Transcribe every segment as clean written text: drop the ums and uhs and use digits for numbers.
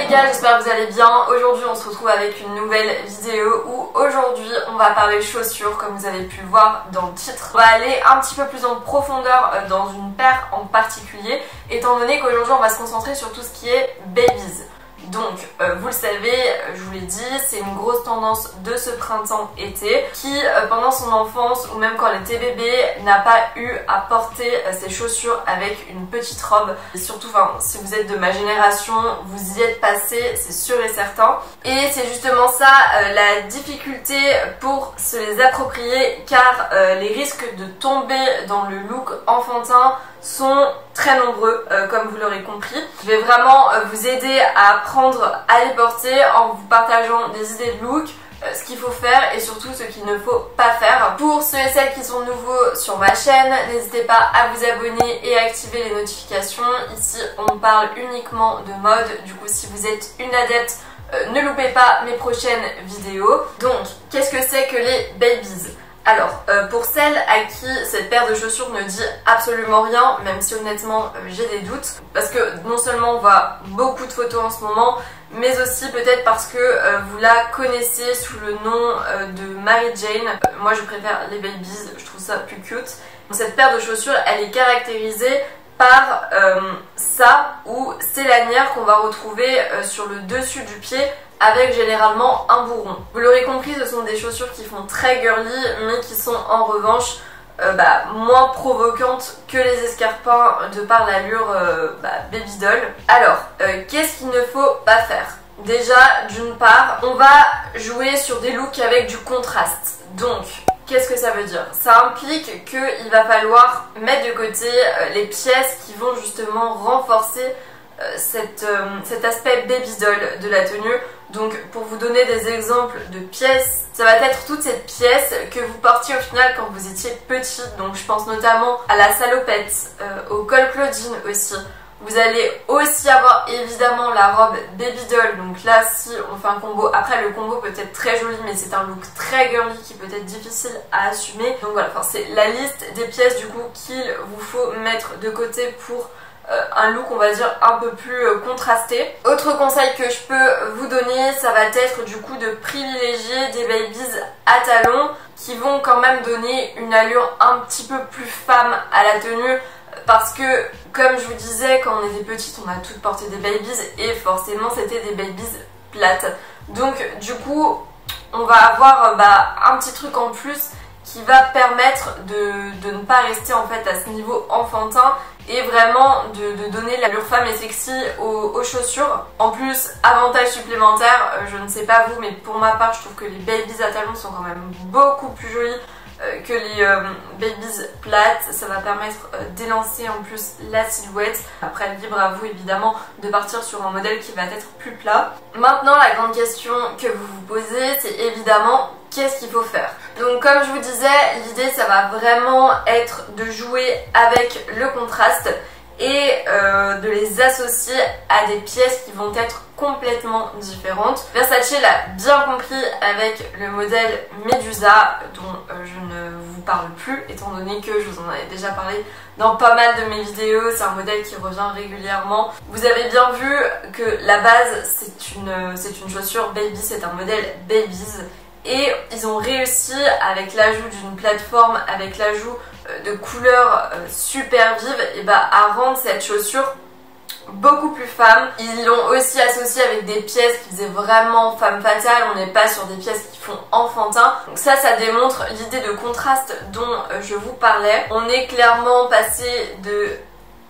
les gars, j'espère que vous allez bien. Aujourd'hui on se retrouve avec une nouvelle vidéo où aujourd'hui on va parler chaussures comme vous avez pu le voir dans le titre. On va aller un petit peu plus en profondeur dans une paire en particulier étant donné qu'aujourd'hui on va se concentrer sur tout ce qui est babies. Donc, vous le savez, je vous l'ai dit, c'est une grosse tendance de ce printemps-été qui, pendant son enfance ou même quand elle était bébé, n'a pas eu à porter ses chaussures avec une petite robe. Et surtout, si vous êtes de ma génération, vous y êtes passé, c'est sûr et certain. Et c'est justement ça, la difficulté pour se les approprier car les risques de tomber dans le look enfantin sont très nombreux, comme vous l'aurez compris. Je vais vraiment vous aider à apprendre à les porter en vous partageant des idées de look, ce qu'il faut faire et surtout ce qu'il ne faut pas faire. Pour ceux et celles qui sont nouveaux sur ma chaîne, n'hésitez pas à vous abonner et à activer les notifications. Ici, on parle uniquement de mode, du coup si vous êtes une adepte, ne loupez pas mes prochaines vidéos. Donc, qu'est-ce que c'est que les babies ? Alors, pour celles à qui cette paire de chaussures ne dit absolument rien, même si honnêtement j'ai des doutes, parce que non seulement on voit beaucoup de photos en ce moment, mais aussi peut-être parce que vous la connaissez sous le nom de Mary Jane. Moi je préfère les babies, je trouve ça plus cute. Donc, cette paire de chaussures, elle est caractérisée par ça ou ces lanières qu'on va retrouver sur le dessus du pied avec généralement un bourron. Vous l'aurez compris, ce sont des chaussures qui font très girly mais qui sont en revanche moins provocantes que les escarpins de par l'allure baby doll. Alors, qu'est-ce qu'il ne faut pas faire ? Déjà, d'une part, on va jouer sur des looks avec du contraste. Donc, qu'est-ce que ça veut dire? Ça implique qu'il va falloir mettre de côté les pièces qui vont justement renforcer cet aspect baby doll de la tenue. Donc pour vous donner des exemples de pièces, ça va être toute cette pièce que vous portiez au final quand vous étiez petite. Donc je pense notamment à la salopette, au col Claudine aussi. Vous allez aussi avoir évidemment la robe baby doll, donc là si on fait un combo, après le combo peut être très joli mais c'est un look très girly qui peut être difficile à assumer. Donc voilà, c'est la liste des pièces du coup qu'il vous faut mettre de côté pour un look on va dire un peu plus contrasté. Autre conseil que je peux vous donner, ça va être du coup de privilégier des babies à talons qui vont quand même donner une allure un petit peu plus femme à la tenue. Parce que, comme je vous disais, quand on était petite, on a toutes porté des babies et forcément c'était des babies plates. Donc du coup, on va avoir un petit truc en plus qui va permettre de ne pas rester en fait à ce niveau enfantin et vraiment de donner l'allure femme et sexy aux chaussures. En plus, avantage supplémentaire, je ne sais pas vous, mais pour ma part, je trouve que les babies à talons sont quand même beaucoup plus jolies que les babies plates. Ça va permettre d'élancer en plus la silhouette. Après, libre à vous évidemment de partir sur un modèle qui va être plus plat. Maintenant, la grande question que vous vous posez, c'est évidemment qu'est-ce qu'il faut faire. Donc comme je vous disais, l'idée ça va vraiment être de jouer avec le contraste et de les associer à des pièces qui vont être complètement différentes. Versace l'a bien compris avec le modèle Medusa dont je ne vous parle plus étant donné que je vous en avais déjà parlé dans pas mal de mes vidéos. C'est un modèle qui revient régulièrement. Vous avez bien vu que la base c'est une chaussure baby, c'est un modèle babies. Et ils ont réussi avec l'ajout d'une plateforme, avec l'ajout de couleurs super vives, à rendre cette chaussure beaucoup plus femme. Ils l'ont aussi associé avec des pièces qui faisaient vraiment femme fatale, on n'est pas sur des pièces qui font enfantin. Donc ça démontre l'idée de contraste dont je vous parlais. On est clairement passé de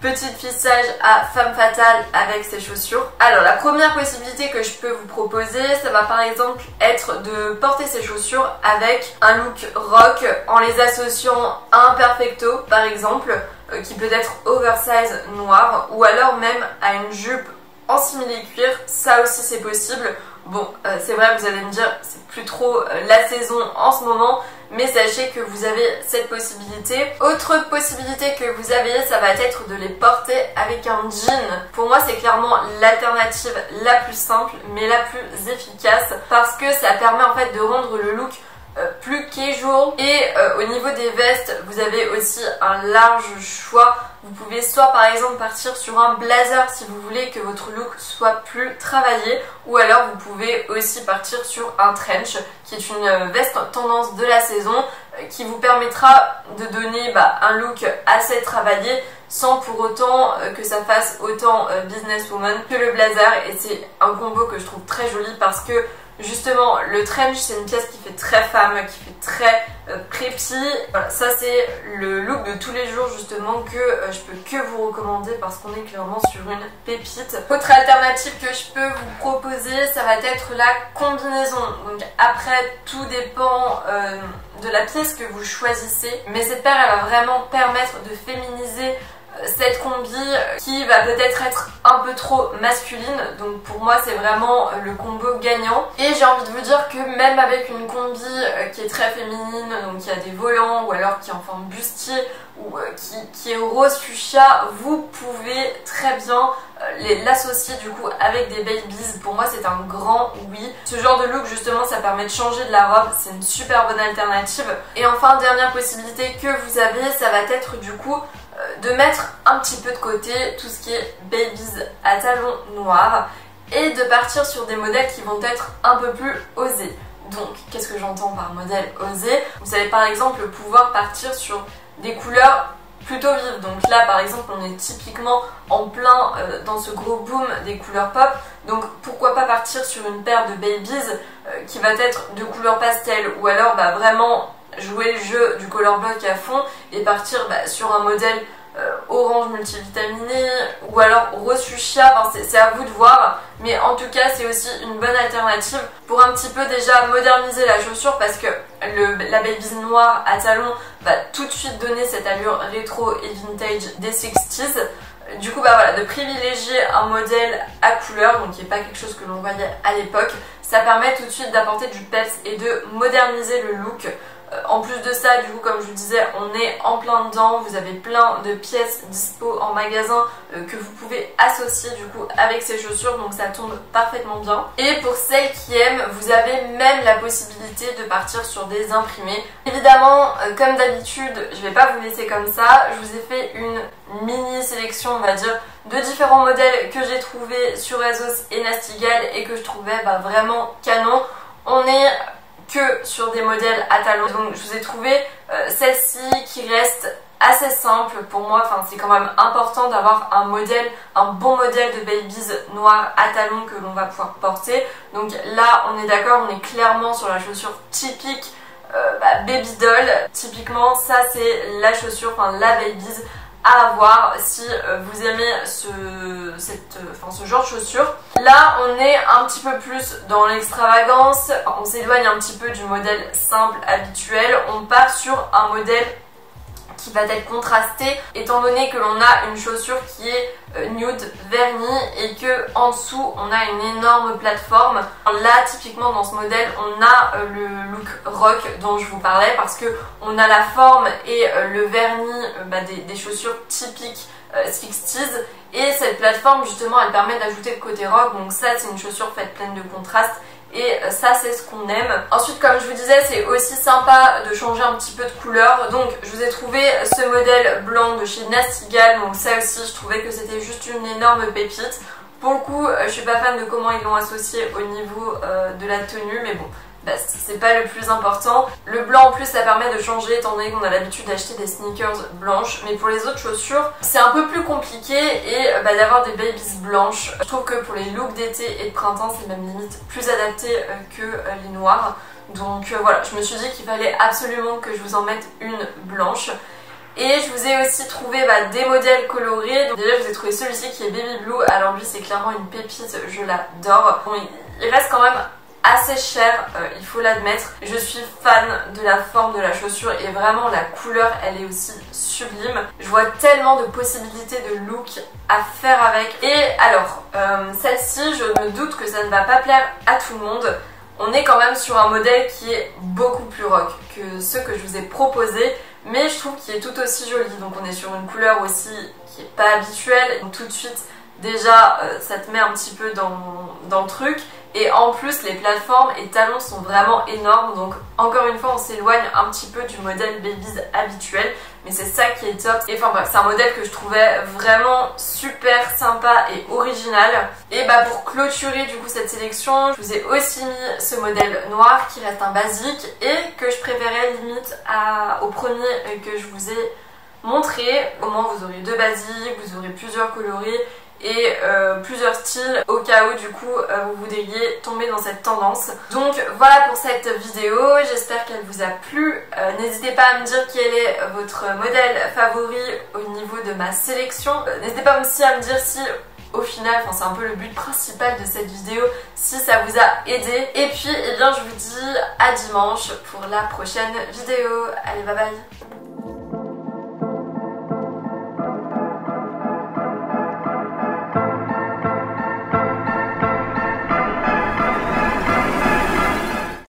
petite fille sage à femme fatale avec ces chaussures. Alors la première possibilité que je peux vous proposer, ça va par exemple être de porter ces chaussures avec un look rock en les associant à un perfecto par exemple, qui peut être oversize noir, ou alors même à une jupe en simili-cuir, ça aussi c'est possible. Bon, c'est vrai, vous allez me dire, c'est plus trop la saison en ce moment, mais sachez que vous avez cette possibilité. Autre possibilité que vous avez, ça va être de les porter avec un jean. Pour moi, c'est clairement l'alternative la plus simple, mais la plus efficace, parce que ça permet en fait de rendre le look plus casual. Et au niveau des vestes, vous avez aussi un large choix Vous pouvez soit par exemple partir sur un blazer si vous voulez que votre look soit plus travaillé, ou alors vous pouvez aussi partir sur un trench qui est une veste tendance de la saison qui vous permettra de donner un look assez travaillé sans pour autant que ça fasse autant businesswoman que le blazer, et c'est un combo que je trouve très joli parce que justement le trench c'est une pièce qui fait très femme, qui fait très prépi. Voilà, ça c'est le look de tous les jours justement que je peux que vous recommander parce qu'on est clairement sur une pépite. Autre alternative que je peux vous proposer, ça va être la combinaison. Donc après tout dépend de la pièce que vous choisissez, mais cette paire elle va vraiment permettre de féminiser cette combi qui va peut-être être un peu trop masculine, donc pour moi c'est vraiment le combo gagnant. Et j'ai envie de vous dire que même avec une combi qui est très féminine, donc qui a des volants ou alors qui est en forme bustier ou qui est rose fuchsia, vous pouvez très bien l'associer du coup avec des babies. Pour moi c'est un grand oui. Ce genre de look justement ça permet de changer de la robe, c'est une super bonne alternative. Et enfin dernière possibilité que vous avez, ça va être du coup de mettre un petit peu de côté tout ce qui est babies à talons noirs et de partir sur des modèles qui vont être un peu plus osés. Donc qu'est-ce que j'entends par modèle osé? Vous allez par exemple pouvoir partir sur des couleurs plutôt vives. Donc là par exemple on est typiquement en plein dans ce gros boom des couleurs pop, donc pourquoi pas partir sur une paire de babies qui va être de couleurs pastel, ou alors vraiment jouer le jeu du color block à fond et partir sur un modèle orange multivitaminé ou alors rose fuchsia, c'est à vous de voir, mais en tout cas c'est aussi une bonne alternative pour un petit peu déjà moderniser la chaussure parce que la babies noire à talons va tout de suite donner cette allure rétro et vintage des 60s. Du coup voilà, de privilégier un modèle à couleur, donc qui n'est pas quelque chose que l'on voyait à l'époque, ça permet tout de suite d'apporter du peps et de moderniser le look. En plus de ça, du coup, comme je vous disais, on est en plein dedans. Vous avez plein de pièces dispo en magasin que vous pouvez associer du coup avec ces chaussures, donc ça tombe parfaitement bien. Et pour celles qui aiment, vous avez même la possibilité de partir sur des imprimés. Évidemment, comme d'habitude, je vais pas vous laisser comme ça. Je vous ai fait une mini sélection, on va dire, de différents modèles que j'ai trouvés sur ASOS et Nastigal et que je trouvais vraiment canon. On est que sur des modèles à talons, donc je vous ai trouvé celle-ci qui reste assez simple pour moi. Enfin, c'est quand même important d'avoir un bon modèle de babies noir à talons que l'on va pouvoir porter. Donc là on est d'accord, on est clairement sur la chaussure typique baby doll. Typiquement ça c'est la chaussure, la babies à avoir si vous aimez ce genre de chaussures. Là on est un petit peu plus dans l'extravagance, on s'éloigne un petit peu du modèle simple habituel, on part sur un modèle qui va être contrasté étant donné que l'on a une chaussure qui est nude vernie et que en dessous on a une énorme plateforme. Là typiquement dans ce modèle on a le look rock dont je vous parlais parce que on a la forme et le vernis des chaussures typiques 60s, et cette plateforme justement elle permet d'ajouter le côté rock, donc ça c'est une chaussure faite pleine de contraste. Et ça c'est ce qu'on aime. Ensuite comme je vous disais c'est aussi sympa de changer un petit peu de couleur. Donc je vous ai trouvé ce modèle blanc de chez Nastigal. Donc ça aussi je trouvais que c'était juste une énorme pépite. Pour le coup je suis pas fan de comment ils l'ont associé au niveau de la tenue, mais bon c'est pas le plus important. Le blanc en plus ça permet de changer étant donné qu'on a l'habitude d'acheter des sneakers blanches, mais pour les autres chaussures c'est un peu plus compliqué et d'avoir des babies blanches. Je trouve que pour les looks d'été et de printemps c'est même limite plus adapté que les noirs. Donc voilà, je me suis dit qu'il fallait absolument que je vous en mette une blanche. Et je vous ai aussi trouvé des modèles colorés. Donc déjà je vous ai trouvé celui-ci qui est baby blue. Alors lui c'est clairement une pépite, je l'adore. Bon, il reste quand même assez cher, il faut l'admettre. Je suis fan de la forme de la chaussure et vraiment la couleur elle est aussi sublime. Je vois tellement de possibilités de look à faire avec. Et alors celle-ci je me doute que ça ne va pas plaire à tout le monde. On est quand même sur un modèle qui est beaucoup plus rock que ceux que je vous ai proposés, mais je trouve qu'il est tout aussi joli. Donc on est sur une couleur aussi qui est pas habituelle, donc tout de suite déjà ça te met un petit peu dans le truc. Et en plus les plateformes et talons sont vraiment énormes, donc encore une fois on s'éloigne un petit peu du modèle babies habituel, mais c'est ça qui est top. Et enfin bref, c'est un modèle que je trouvais vraiment super sympa et original. Et bah pour clôturer du coup cette sélection, je vous ai aussi mis ce modèle noir qui reste un basique et que je préférais limite au premier que je vous ai montré. Au moins vous aurez deux basiques, vous aurez plusieurs coloris et plusieurs styles au cas où du coup vous voudriez tomber dans cette tendance. Donc voilà pour cette vidéo, j'espère qu'elle vous a plu. N'hésitez pas à me dire quel est votre modèle favori au niveau de ma sélection. N'hésitez pas aussi à me dire si au final, c'est un peu le but principal de cette vidéo, si ça vous a aidé. Et puis, eh bien, je vous dis à dimanche pour la prochaine vidéo. Allez, bye bye!